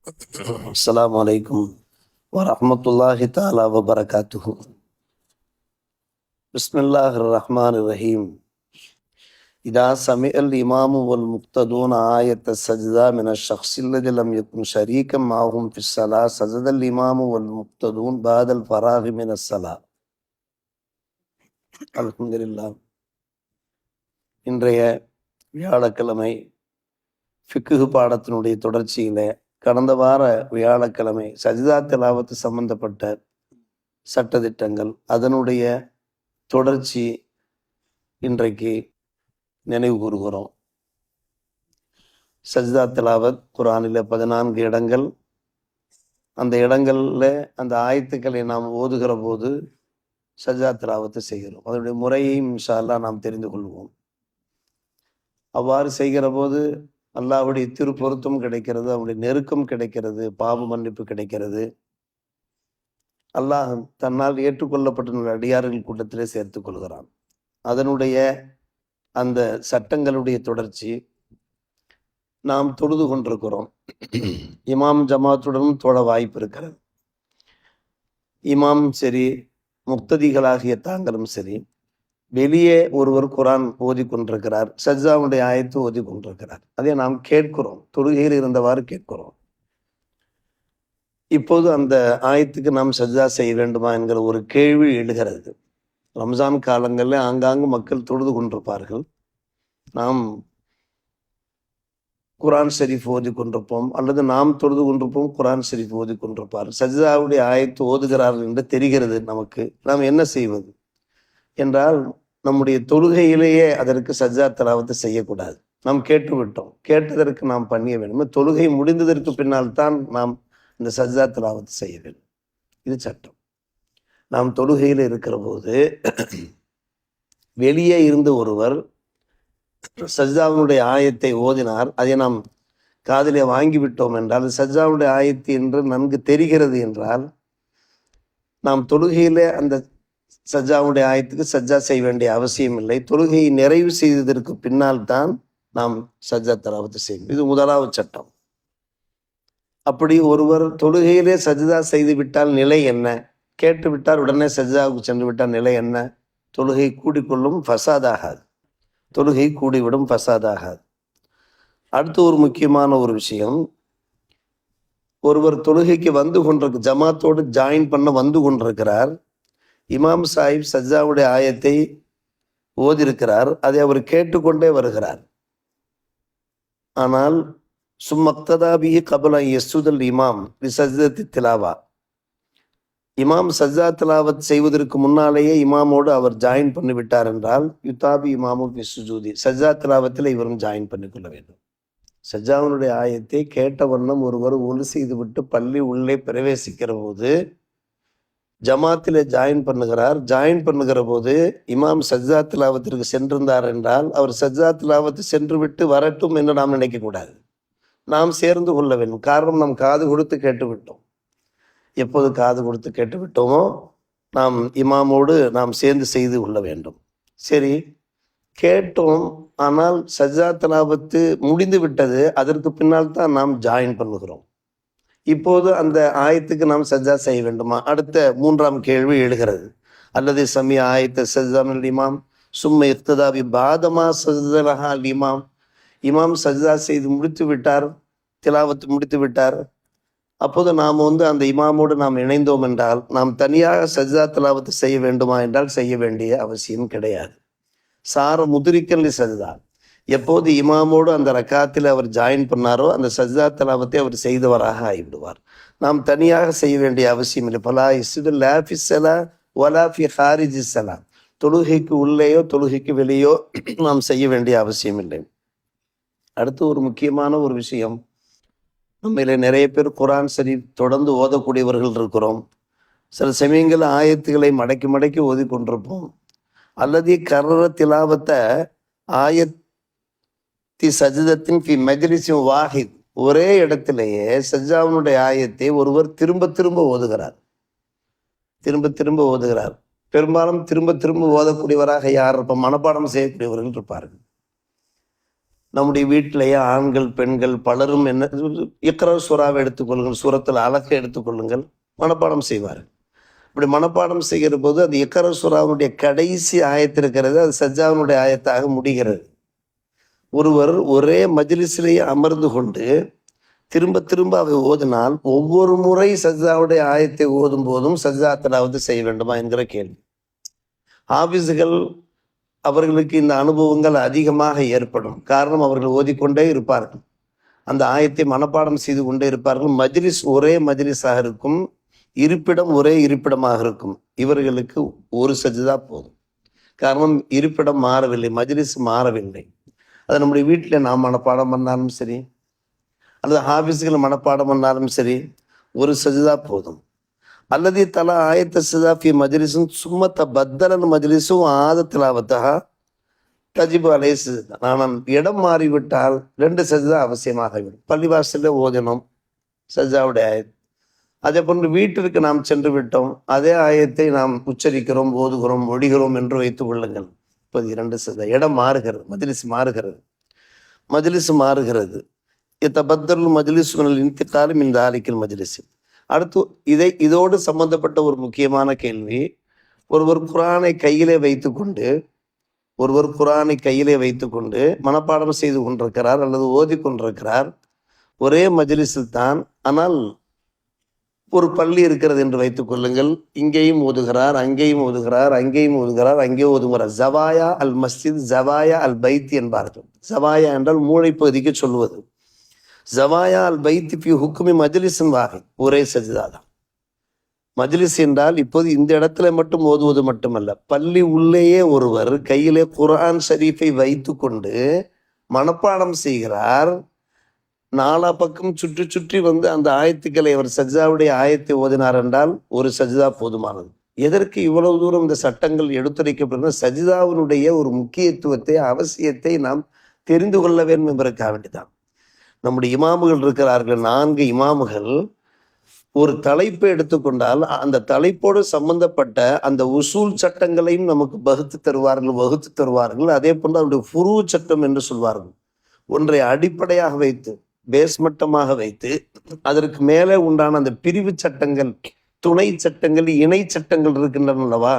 السلام عليكم ورحمة الله تعالى وبركاته. بسم الله الرحمن الرحيم. إذا سمع الإمام والمقتدون آية السجدة من الشخص الذي لم يكن شريكا معهم في الصلاة سجد الإمام والمقتدون بعد الفراغ من الصلاة. الحمد لله. இன்றைய வியாழக்கிழமை ஃபிக்ஹ் பாடத்தினுடைய தொடர்ச்சியிலே கடந்த வார வியாழக்கிழமை சஜிதா திலாவத்து சம்பந்தப்பட்ட சட்டதிட்டங்கள் அதனுடைய தொடர்ச்சி இன்றைக்கு நினைவு கூறுகிறோம். சஜிதா திலாவத் குர்ஆனில் 14 இடங்கள். அந்த இடங்களில் அந்த ஆயத்துக்களை நாம் ஓதுகிற போது சஜிதா திலாவத்து செய்கிறோம். அதனுடைய முறையையும் இன்ஷா அல்லாஹ் நாம் தெரிந்து கொள்வோம். அவ்வாறு செய்கிற போது அல்லாஹ்வுடைய திருப்பொருத்தம் கிடைக்கிறது, அவனுடைய நெருக்கம் கிடைக்கிறது, பாவ மன்னிப்பு கிடைக்கிறது. அல்லாஹ் தன்னால் ஏற்றுக்கொள்ளப்பட்ட அடியார்கள் கூட்டத்திலே சேர்த்து கொள்கிறான். அதனுடைய அந்த சட்டங்களுடைய தொடர்ச்சி நாம் தொழுது கொண்டிருக்கிறோம். இமாம் ஜமாத்துடனும் தொழ வாய்ப்பு இருக்கிறது. இமாம் சரி, முக்ததிகளாகிய தாங்களும் சரி, வெளியே ஒருவர் குர்ஆன் ஓதி கொண்டிருக்கிறார், சஜ்ஜாவுடைய ஆயத்து ஓதி கொண்டிருக்கிறார். அதை நாம் கேட்கிறோம், தொழுகையில் இருந்தவாறு கேட்கிறோம். இப்போது அந்த ஆயத்துக்கு நாம் சஜ்ஜா செய்ய வேண்டுமா என்கிற ஒரு கேள்வி எழுகிறது. ரம்ஜான் காலங்களில் ஆங்காங்கு மக்கள் தொழுது கொண்டிருப்பார்கள். நாம் குர்ஆன் ஷரீஃப் ஓதி கொண்டிருப்போம், அல்லது நாம் தொழுது கொண்டிருப்போம், குர்ஆன் ஷரீஃப் ஓதி கொண்டிருப்பார். சஜ்ஜாவுடைய ஆயத்து ஓதுகிறார்கள் என்று தெரிகிறது நமக்கு. நாம் என்ன செய்வது என்றால், நம்முடைய தொழுகையிலேயே அதற்கு சஜ்ஜா திலாவத்து செய்யக்கூடாது. நாம் கேட்டுவிட்டோம், கேட்டதற்கு நாம் பண்ணிய வேண்டும். தொழுகை முடிந்ததற்கு பின்னால் தான் நாம் இந்த சஜ்ஜா திலாவத்து செய்ய வேண்டும். இது சட்டம். நாம் தொழுகையில் இருக்கிற போது வெளியே இருந்து ஒருவர் சஜ்ஜாவுடைய ஆயத்தை ஓதினார், அதை நாம் காதிலே வாங்கிவிட்டோம் என்றால், சஜ்ஜாவுடைய ஆயத்து என்று நன்கு தெரிகிறது என்றால், நாம் தொழுகையிலே அந்த சஜ்ஜாவுடைய ஆயத்துக்கு சஜ்ஜா செய்ய வேண்டிய அவசியம் இல்லை. தொழுகையை நிறைவு செய்ததற்கு பின்னால் தான் நாம் சஜ்ஜா திலாவத்து செய்யும். இது முதலாவது சட்டம். அப்படி ஒருவர் தொழுகையிலே சஜ்ஜா செய்து விட்டால் நிலை என்ன? கேட்டு விட்டால் உடனே சஜ்ஜாவுக்கு சென்று விட்டால் நிலை என்ன? தொழுகை கூடிக்கொள்ளும், ஃபசாதாகாது. தொழுகை கூடிவிடும், ஃபசாதாகாது. அடுத்து ஒரு முக்கியமான ஒரு விஷயம், ஒருவர் தொழுகைக்கு வந்து கொண்டிருக்க, ஜமாத்தோடு ஜாயின் பண்ண வந்து கொண்டிருக்கிறார். இமாம் சாஹிப் சஜ்ஜாவுடைய ஆயத்தை ஓதிருக்கிறார், அதை அவர் கேட்டுக்கொண்டே வருகிறார். ஆனால் சும்மக்ததாபிஹி கபல யஸ்ஜுதல் இமாம் பிசஜ்தத்தி திலாவா, இமாம் சஜ்ஜா திலாவத் செய்வதற்கு முன்னாலேயே இமாமோடு அவர் ஜாயின் பண்ணிவிட்டார் என்றால், யுதாபி இமாமு பிசுஜூதி, சஜ்ஜா திலாவத்தில் இவரும் ஜாயின் பண்ணிக்கொள்ள வேண்டும். சஜ்ஜாவினுடைய ஆயத்தை கேட்ட வண்ணம் ஒருவர் ஒலு செய்துவிட்டு பள்ளி உள்ளே பிரவேசிக்கிற போது ஜமாத்திலே ஜாயின் பண்ணுகிறார். ஜாயின் பண்ணுகிற போது இமாம் சஜ்ஜா திலாவத்திற்கு சென்றிருந்தார் என்றால், அவர் சஜ்ஜா திலாவத்து சென்று விட்டு வரட்டும் என்று நாம் நினைக்கக்கூடாது. நாம் சேர்ந்து கொள்ள வேண்டும். காரணம், நாம் காது கொடுத்து கேட்டுவிட்டோம். எப்போது காது கொடுத்து கேட்டுவிட்டோமோ நாம் இமாமோடு நாம் சேர்ந்து செய்து கொள்ள வேண்டும். சரி, கேட்டோம், ஆனால் சஜ்ஜா திலாவத்து முடிந்து விட்டது, அதற்கு பின்னால் தான் நாம் ஜாயின் பண்ணுகிறோம். இப்போது அந்த ஆயத்துக்கு நாம் சஜ்ஜா செய்ய வேண்டுமா? அடுத்த மூன்றாம் கேள்வி எழுகிறது. அல்லது சமி ஆயத்த சஜ்ஜாமில் இமாம் சும்ம இஃப்ததாபி பாதமா சஜ்ஜலஹா இமாம், இமாம் சஜ்ஜா செய்து முடித்து விட்டார், திலாவத்து முடித்து விட்டார். அப்போது நாம் அந்த இமாமோடு நாம் இணைந்தோம் என்றால், நாம் தனியாக சஜ்ஜா திலாவத்து செய்ய வேண்டுமா என்றால் செய்ய வேண்டிய அவசியம் கிடையாது. சார முதிரிக்கல் சஜ்தா, எப்போது இமாமோடு அந்த ரக்காத்தில் அவர் ஜாயின் பண்ணாரோ அந்த சஜ்தா திலாவத்தை அவர் செய்தவராக ஆகிவிடுவார். நாம் தனியாக செய்ய வேண்டிய அவசியம் இல்லை. பலா இஸ்து லாஃபி ஸலா வலா ஃபி ஹாரிஜி ஸலா, தொழுகைக்கு உள்ளேயோ தொழுகைக்கு வெளியோ நாம் செய்ய வேண்டிய அவசியம் இல்லை. அடுத்து ஒரு முக்கியமான ஒரு விஷயம், நம்மள நிறைய பேர் குர்ஆன் ஷரீஃப் தொடர்ந்து ஓதக்கூடியவர்கள் இருக்கிறோம். சில சமயங்களில் ஆயத்துக்களை மடக்கி மடக்கி ஓதி கொண்டிருப்போம். அல்லது கர்ர திலாவத்தை ஆயத்தி சஜ்தத்தின் ஃபி மஜ்லிஸின் வாஹித், ஒரே இடத்திலேயே சஜ்ஜாவுடைய ஆயத்தை ஒருவர் திரும்ப திரும்ப ஓதுகிறார், திரும்ப திரும்ப ஓதுகிறார். பெரும்பாலும் திரும்ப திரும்ப ஓதக்கூடியவராக யார் இருப்பார்? மனப்பாடம் செய்யக்கூடியவர்கள் இருப்பார்கள். நம்முடைய வீட்டிலேயே ஆண்கள் பெண்கள் பலரும் என்ன இக்ரா சூறாவை எடுத்துக்கொள்ளுங்கள், சூரத்தில் அலக்கை எடுத்துக்கொள்ளுங்கள், மனப்பாடம் செய்வார். இப்படி மனப்பாடம் செய்கிற போது அது இக்ரா சூறாவுடைய கடைசி ஆயத்து இருக்கிறது, அது சஜ்ஜாவினுடைய ஆயத்தாக முடிகிறது. ஒருவர் ஒரே மஜ்லிஸிலேயே அமர்ந்து கொண்டு திரும்ப திரும்ப அவை ஓதினால் ஒவ்வொரு முறை சஜ்ஜாவுடைய ஆயத்தை ஓதும் போதும் சஜ்ஜா திலாவத் செய்ய வேண்டுமா என்கிற கேள்வி. ஹாஃபிஸ்கள் அவர்களுக்கு இந்த அனுபவங்கள் அதிகமாக ஏற்படும். காரணம், அவர்கள் ஓதிக்கொண்டே இருப்பார்கள், அந்த ஆயத்தை மனப்பாடம் செய்து கொண்டே இருப்பார்கள். மஜ்லிஸ் ஒரே மஜ்லிஸாக இருக்கும், இருப்பிடம் ஒரே இருப்பிடமாக இருக்கும். இவர்களுக்கு ஒரு சஜ்தா போதும். காரணம், இருப்பிடம் மாறவில்லை, மஜ்லிஸ் மாறவில்லை. அது நம்முடைய வீட்டில் நாம் மனப்பாடம் பண்ணாலும் சரி, அல்லது ஹாஃபிஸ்கள் மனப்பாடம் பண்ணாலும் சரி, ஒரு சஜ்தா போதும். அல்லது தலா ஆயத்த சஜாஃபி மஜ்லிஸும் சும்மத்த பத்தலன் மஜ்லிஸும் ஆத திலாவத்தா தஜிபு அலை சஜ்தா. நான் இடம் மாறிவிட்டால் 2 சஜ்தா அவசியமாகிவிடும். பள்ளிவாசலில் ஓதினோம் சஜ்ஜாவுடைய ஆயத், அதே போன்று வீட்டிற்கு நாம் சென்று விட்டோம், அதே ஆயத்தை நாம் உச்சரிக்கிறோம், ஓதுகிறோம், மொழிகிறோம் என்று வைத்துக் கொள்ளுங்கள். இப்போது 2 சஜ்தா. இடம் மாறுகிறது, மஜ்லிஸ் மாறுகிறது. தபத்தல் மஜ்லிஸ் இன்திகாலும் இந்த ஆலிக்கல் மஜ்லிஸ். அடுத்து இதோடு சம்பந்தப்பட்ட ஒரு முக்கியமான கேள்வி, ஒருவர் குர்ஆனை கையிலே வைத்துக்கொண்டு மனப்பாடம் செய்து கொண்டிருக்கிறார் அல்லது ஓதி கொண்டிருக்கிறார், ஒரே மஜ்லிஸில் தான், ஆனால் ஒரு பள்ளி இருக்கிறது என்று வைத்துக் கொள்ளுங்கள். இங்கேயும் ஓதுகிறார், அங்கேயும் ஓதுகிறார், அங்கே ஓதுகிறார். ஜவாயா அல் மஸ்ஜித், ஜவாயா அல் பைத் என்பார்கள். ஜவாயா என்றால் மூளைப்பகுதிக்கு சொல்வது. ஜவாயா அல் பைத் ஃபி ஹுக்மி மஜ்லிஸின் வாஹி, ஒரே சஜ்தா தான். மஜ்லிஸ் என்றால் இப்போது இந்த இடத்துல மட்டும் ஓதுவது மட்டுமல்ல, பள்ளி உள்ளேயே ஒருவர் கையிலே குர்ஆன் ஷரீஃபை வைத்து கொண்டு மனப்பாடம் செய்கிறார். 4 பக்கம் சுற்றி வந்து அந்த ஆயத்துக்களை அவர் சஜ்ஜாவுடைய ஆயத்தை ஓதினார் என்றால் ஒரு சஜ்தா போதுமானது. எதற்கு இவ்வளவு தூரம் இந்த சட்டங்கள் எடுத்துரைக்கப்படுகிற? சஜ்தாவினுடைய ஒரு முக்கியத்துவத்தை, அவசியத்தை நாம் தெரிந்து கொள்ள வேண்டும் என்பதற்காக வேண்டிதான். நம்முடைய இமாமுகள் இருக்கிறார்கள், 4 இமாமுகள். ஒரு தலைப்பை எடுத்துக்கொண்டால் அந்த தலைப்போடு சம்பந்தப்பட்ட அந்த உசூல் சட்டங்களையும் நமக்கு வகுத்து தருவார்கள். அதே போன்று அவருடைய ஃபுரூ சட்டம் என்று சொல்வார்கள். ஒன்றை அடிப்படையாக வைத்து, பேஸ்மட்டமாக வைத்து, அதற்கு மேலே உண்டான அந்த பிரிவு சட்டங்கள், துணை சட்டங்கள், இணை சட்டங்கள் இருக்கின்றன அல்லவா,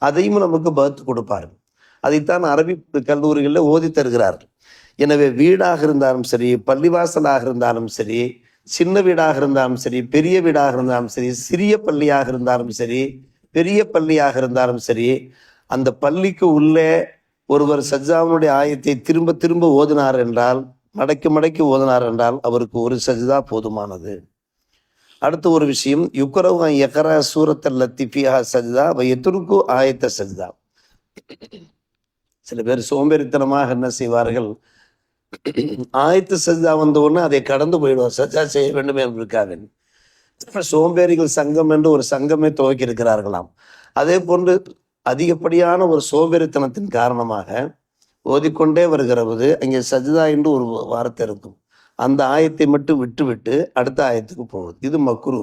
அதையும் நமக்கு வகுத்து கொடுப்பார்கள். அதைத்தான் அரபி கல்லூரிகளில் ஓதி தருகிறார்கள். எனவே வீடாக இருந்தாலும் சரி, பள்ளிவாசலாக இருந்தாலும் சரி, சின்ன வீடாக இருந்தாலும் சரி, பெரிய வீடாக இருந்தாலும் சரி, சிறிய பள்ளியாக இருந்தாலும் சரி, பெரிய பள்ளியாக இருந்தாலும் சரி, அந்த பள்ளிக்கு உள்ளே ஒருவர் சஜ்ஜாவுடைய ஆயத்தை திரும்ப திரும்ப ஓதினார் என்றால், மடக்கி ஓதினார் என்றால் அவருக்கு ஒரு சஜ்தா போதுமானது. அடுத்த ஒரு விஷயம், யுக்ரவு யக்ரா சூரத்தல் லத்திஃபியா சஜ்தா வயத்துருக்கு ஆயத்த சஜ்தா. சில பேர் சோம்பேறித்தனமாக என்ன செய்வார்கள், ஆயத்து சஜ்தா வந்த உடனே அதை கடந்து போயிடுவார், சஜ்ஜா செய்ய வேண்டும் என்பதற்காக. சோம்பேறிகள் சங்கம் என்று ஒரு சங்கமே துவக்கி இருக்கிறார்களாம். அதே போன்று அதிகப்படியான ஒரு சோம்பேறித்தனத்தின் காரணமாக ஓதிக்கொண்டே வருகிற போது அங்கே சஜ்தா என்று ஒரு வார்த்தை இருக்கும், அந்த ஆயத்தை மட்டும் விட்டு அடுத்த ஆயத்துக்கு போகுது. இது மக்ரூ.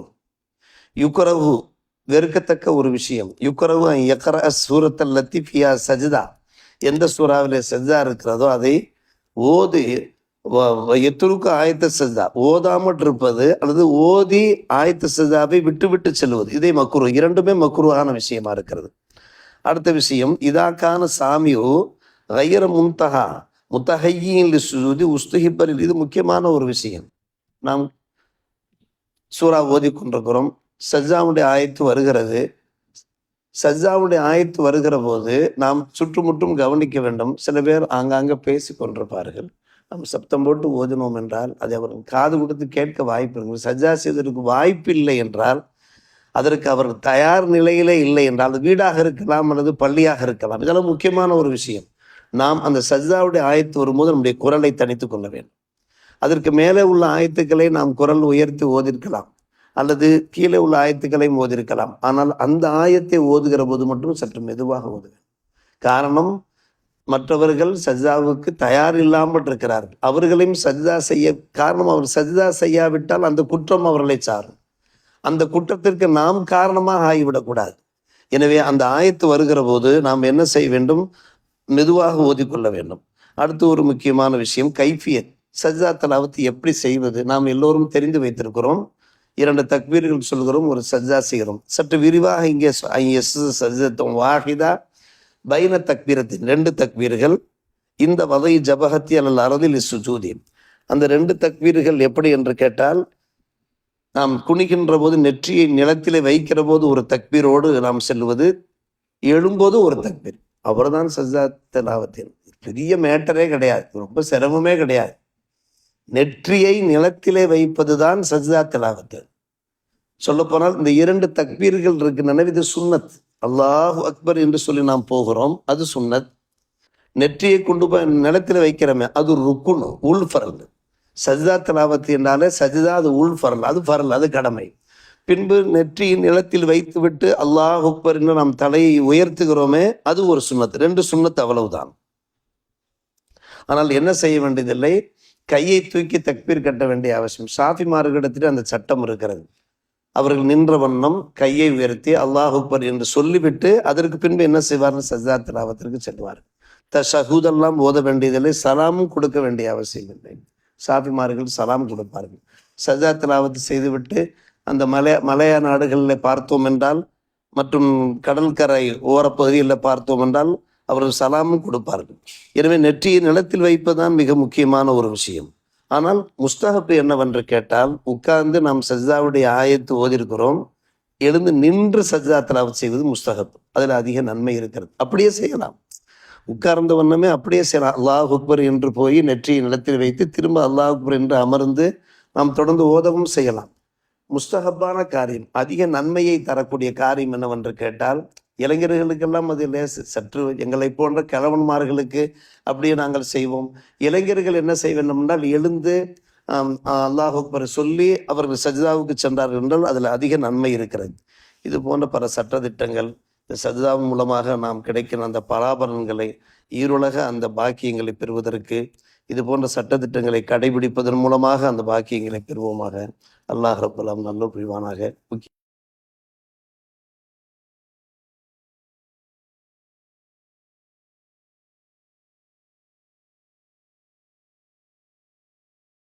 யுக்ரஹு வெறுக்கத்தக்க ஒரு விஷயம். யுக்ரஹு யக்ரா சூரத்தல் லத்திஃபியா சஜ்தா, எந்த சூறாவிலே சஜ்தா இருக்கிறதோ அதை ஓதி எத்துருக்கு ஆயத்த சஜ்தா, ஓதாமட் இருப்பது அல்லது ஓதி ஆயத்த சஜ்தாவை விட்டு செல்வது, இதை மக்ரூ. இரண்டுமே மக்ரூவான விஷயமா இருக்கிறது. அடுத்த விஷயம், இதாக்கான சாமியோ கைர முன்தகா முத்தஹையின் சுஜூதி உஸ்துஹிப்பரில். இது முக்கியமான ஒரு விஷயம். நாம் சூறா ஓதி கொண்டிருக்கிறோம், சஜ்ஜாவுடைய ஆயத்து வருகிறது. சஜ்ஜாவுடைய ஆயத்து வருகிற போது நாம் சுற்றுமுற்றும் கவனிக்க வேண்டும். சில பேர் ஆங்காங்க பேசி கொண்டிருப்பார்கள். நாம் சப்தம் போட்டு ஓதினோம் என்றால் அதை அவர்கள் காது கொடுத்து கேட்க வாய்ப்பு இருக்கு. சஜ்ஜா செய்வதற்கு வாய்ப்பு இல்லை என்றால், அதற்கு அவர்கள் தயார் நிலையிலே இல்லை என்றால், அது வீடாக இருக்கலாம் அல்லது பள்ளியாக இருக்கலாம், இதெல்லாம் முக்கியமான ஒரு விஷயம். நாம் அந்த சஜ்ஜாவுடைய ஆயத்து வரும்போது நம்முடைய குரலை தனித்து கொள்ள வேண்டும். அதற்கு மேலே உள்ள ஆயத்துக்களை நாம் குரல் உயர்த்தி ஓதிருக்கலாம், அல்லது கீழே உள்ள ஆயத்துக்களையும் ஓதிருக்கலாம். ஆனால் அந்த ஆயத்தை ஓதுகிற போது மட்டும் சற்று மெதுவாக ஓதுவேன். காரணம், மற்றவர்கள் சஜ்ஜாவுக்கு தயார் இல்லாமல் இருக்கிறார்கள். அவர்களையும் சஜ்ஜா செய்ய காரணம், அவர் சஜ்ஜா செய்யாவிட்டால் அந்த குற்றம் அவர்களை சாரும். அந்த குற்றத்திற்கு நாம் காரணமாக ஆகிவிடக்கூடாது. எனவே அந்த ஆயத்து வருகிற போது நாம் என்ன செய்ய வேண்டும், மெதுவாக ஓதிக்கொள்ள வேண்டும். அடுத்து ஒரு முக்கியமான விஷயம் கைஃபியத். சஜ்தா தலாவத் எப்படி செய்வது? நாம் எல்லோரும் தெரிந்து வைத்திருக்கிறோம். 2 தக்பீர்கள் சொல்கிறோம், ஒரு சஜ்தா செய்கிறோம். சற்று விரிவாக இங்கே சஜ்தத்தும் வாஹிதா பைன தக்பீரத்தின் 2 தக்பீர்கள் இந்த வதை ஜபஹத்தி அல்லல் அரதில் சுஜூதி. அந்த 2 தக்பீர்கள் எப்படி என்று கேட்டால், நாம் குனிகின்ற போது நெற்றியை நிலத்திலே வைக்கிற போது ஒரு தக்பீரோடு நாம் செல்வது, எழும்போது ஒரு தக்பீர். அவர்தான் சஜ்தா திலாவத்தின் பெரிய மேட்டரே கிடையாது, ரொம்ப சிரமமே கிடையாது. நெற்றியை நிலத்திலே வைப்பது தான் சஜ்தா திலாவத்து. சொல்ல போனால் இந்த 2 தக்பீர்கள் இருக்கின்றன, இது சுன்னத். அல்லாஹு அக்பர் என்று சொல்லி நாம் போகிறோம், அது சுன்னத். நெற்றியை கொண்டு போய் நிலத்தில் வைக்கிறோமே அது ருக்குன், உள் ஃபரல். சஜ்தா திலாவத் என்றாலே சஜ்தா அது உள் ஃபரல், அது ஃபரல், அது கடமை. பின்பு நெற்றியின் நிலத்தில் வைத்து விட்டு அல்லாஹ் அக்பர் என்று நாம் தலையை உயர்த்துகிறோமே அது ஒரு சுன்னத். 2 சுன்னத், அவ்வளவுதான். ஆனால் என்ன செய்ய வேண்டியதில்லை, கையை தூக்கி தக்பீர் கட்ட வேண்டிய அவசியம். ஷாஃபிமார்களிடத்தில் அந்த சட்டம் இருக்கிறது. அவர்கள் நின்ற வண்ணம் கையை உயர்த்தி அல்லாஹ் அக்பர் என்று சொல்லிவிட்டு அதற்கு பின்பு என்ன செய்வார்கள், சஜ்தா திலாவத்திற்கு செல்வார். தஷஹூதெல்லாம் ஓத வேண்டியதில்லை, சலாமும் கொடுக்க வேண்டிய அவசியம் இல்லை. ஷாஃபிமார்கள் சலாம் கொடுப்பார்கள். சஜ்தா திலாவத்து செய்துவிட்டு அந்த மலையா நாடுகளில் பார்த்தோம் என்றால், மற்றும் கடற்கரை ஓரப்பகுதியில் பார்த்தோம் என்றால் அவர்கள் சலாமும் கொடுப்பார்கள். எனவே நெற்றியை நிலத்தில் வைப்பதுதான் மிக முக்கியமான ஒரு விஷயம். ஆனால் முஸ்தஹப் என்னவென்று கேட்டால், உட்கார்ந்து நாம் சஜ்தாவுடைய ஆயத்து ஓதிருக்கிறோம், எழுந்து நின்று சஜ்தா திலாவத் செய்வது முஸ்தஹப். அதில் அதிக நன்மை இருக்கிறது. அப்படியே செய்யலாம், உட்கார்ந்த வண்ணமே அப்படியே செய்யலாம். அல்லாஹ் அக்பர் என்று போய் நெற்றியை நிலத்தில் வைத்து திரும்ப அல்லாஹ் அக்பர் என்று அமர்ந்து நாம் தொடர்ந்து ஓதவும் செய்யலாம். முஸ்தஹப்பான காரியம், அதிக நன்மையை தரக்கூடிய காரியம் என்னவென்று கேட்டால், இளைஞர்களுக்கெல்லாம் அது லேசு. சற்று எங்களை போன்ற கிழவன்மார்களுக்கு அப்படியே நாங்கள் செய்வோம். இளைஞர்கள் என்ன செய்ய வேண்டும் என்றால், எழுந்து அல்லாஹ் அக்பர் சொல்லி அவர்கள் சஜ்தாவுக்கு சென்றார்கள் என்றால் அதில் அதிக நன்மை இருக்கிறது. இது போன்ற பல சட்டத்திட்டங்கள், இந்த சஜ்தாவின் மூலமாக நாம் கிடைக்கிற அந்த பலாபலன்களை, ஈருலக அந்த பாக்கியங்களை பெறுவதற்கு இது போன்ற சட்டத்திட்டங்களை கடைபிடிப்பதன் மூலமாக அந்த பாக்கியங்களை பெறுவோமாக. அல்லாஹ் ரப்பல் ஆலமீன் நல்ல புரிவானாக.